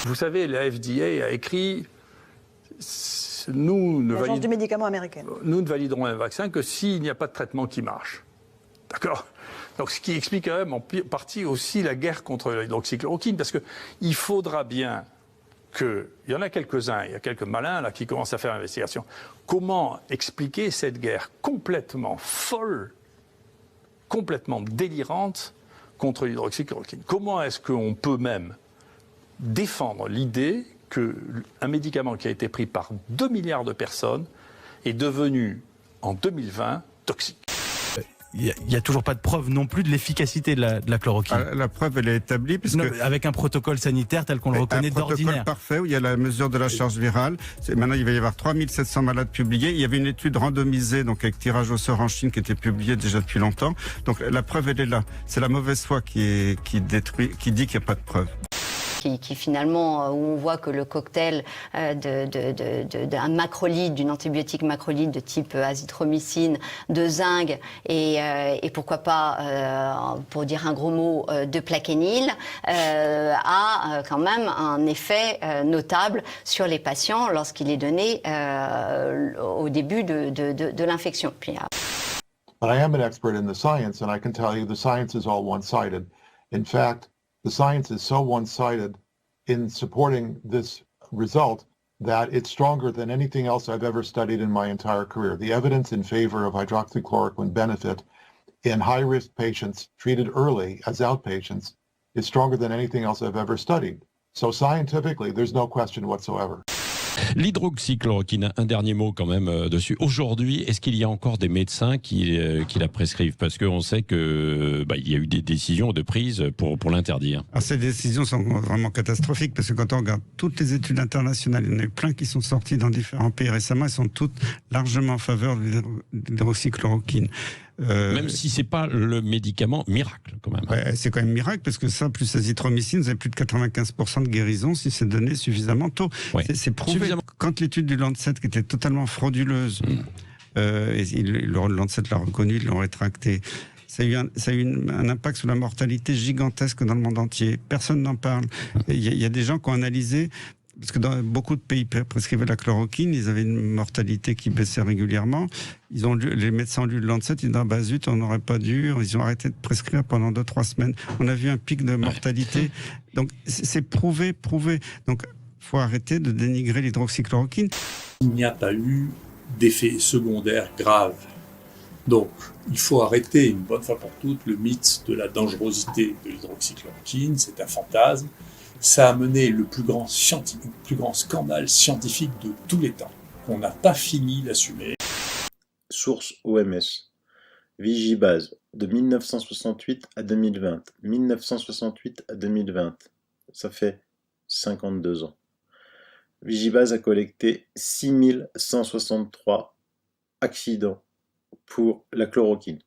Vous savez, la FDA a écrit nous ne, L'Agence du médicament américaine. Nous ne validerons un vaccin que s'il n'y a pas de traitement qui marche. D'accord ? Donc, ce qui explique quand même en partie aussi la guerre contre l'hydroxychloroquine, parce qu'il faudra bien il y en a quelques-uns, il y a quelques malins là qui commencent à faire l'investigation. Comment expliquer cette guerre complètement folle, complètement délirante contre l'hydroxychloroquine? Comment est-ce qu'on peut même défendre l'idée qu'un médicament qui a été pris par 2 milliards de personnes est devenu, en 2020, toxique? Il n'y a toujours pas de preuve non plus de l'efficacité de la chloroquine. La preuve, elle est établie. Avec un protocole sanitaire tel qu'on le reconnaît d'ordinaire. Un protocole parfait où il y a la mesure de la charge virale. Maintenant, il va y avoir 3700 malades publiés. Il y avait une étude randomisée, donc avec tirage au sort en Chine, qui était publiée déjà depuis longtemps. Donc la preuve, elle est là. C'est la mauvaise foi qui dit qu'il n'y a pas de preuve. Qui finalement, où on voit que le cocktail d'un macrolide, d'une antibiotique macrolide de type azithromycine, de zinc et pourquoi pas, pour dire un gros mot, de plaquenil, a quand même un effet notable sur les patients lorsqu'il est donné au début de l'infection. But I am an expert in the science, and I can tell you the science is all one-sided. In fact, the science is so one-sided in supporting this result that it's stronger than anything else I've ever studied in my entire career. The evidence in favor of hydroxychloroquine benefit in high-risk patients treated early as outpatients is stronger than anything else I've ever studied. So scientifically, there's no question whatsoever. L'hydroxychloroquine, un dernier mot quand même dessus. Aujourd'hui, est-ce qu'il y a encore des médecins qui la prescrivent? Parce qu'on sait que il y a eu des décisions de prise pour l'interdire. Alors ces décisions sont vraiment catastrophiques parce que quand on regarde toutes les études internationales, il y en a eu plein qui sont sorties dans différents pays récemment, elles sont toutes largement en faveur de l'hydroxychloroquine. Même si c'est pas le médicament miracle, quand même. Ouais, c'est quand même miracle parce que ça, plus azithromycine, vous avez plus de 95% de guérison si c'est donné suffisamment tôt. Ouais. C'est prouvé. Quand l'étude du Lancet, qui était totalement frauduleuse, le Lancet l'a reconnu, ils l'ont rétracté. Ça a eu un impact sur la mortalité gigantesque dans le monde entier. Personne n'en parle. Il y a des gens qui ont analysé. Parce que dans beaucoup de pays prescrivaient la chloroquine, ils avaient une mortalité qui baissait régulièrement. Les médecins ont lu le Lancet, ils ont dit bah zut, on n'aurait pas dû. Ils ont arrêté de prescrire pendant 2-3 semaines. On a vu un pic de mortalité. Donc c'est prouvé. Donc faut arrêter de dénigrer l'hydroxychloroquine. Il n'y a pas eu d'effets secondaires graves. Donc il faut arrêter une bonne fois pour toutes le mythe de la dangerosité de l'hydroxychloroquine. C'est un fantasme. Ça a mené le plus grand scandale scientifique de tous les temps. On n'a pas fini d'assumer. Source OMS. Vigibase, de 1968 à 2020. 1968 à 2020. Ça fait 52 ans. Vigibase a collecté 6163 accidents pour la chloroquine.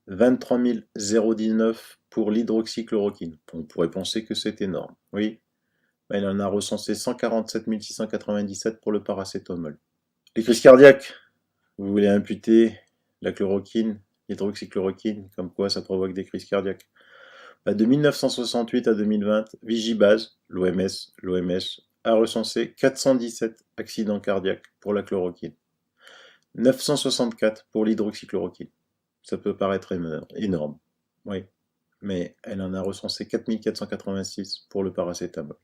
23 019 pour l'hydroxychloroquine. On pourrait penser que c'est énorme. Oui, mais il en a recensé 147 697 pour le paracétamol. Les crises cardiaques, vous voulez imputer la chloroquine, l'hydroxychloroquine, comme quoi ça provoque des crises cardiaques. De 1968 à 2020, Vigibase, l'OMS, a recensé 417 accidents cardiaques pour la chloroquine. 964 pour l'hydroxychloroquine. Ça peut paraître énorme, oui, mais elle en a recensé 4486 pour le paracétamol.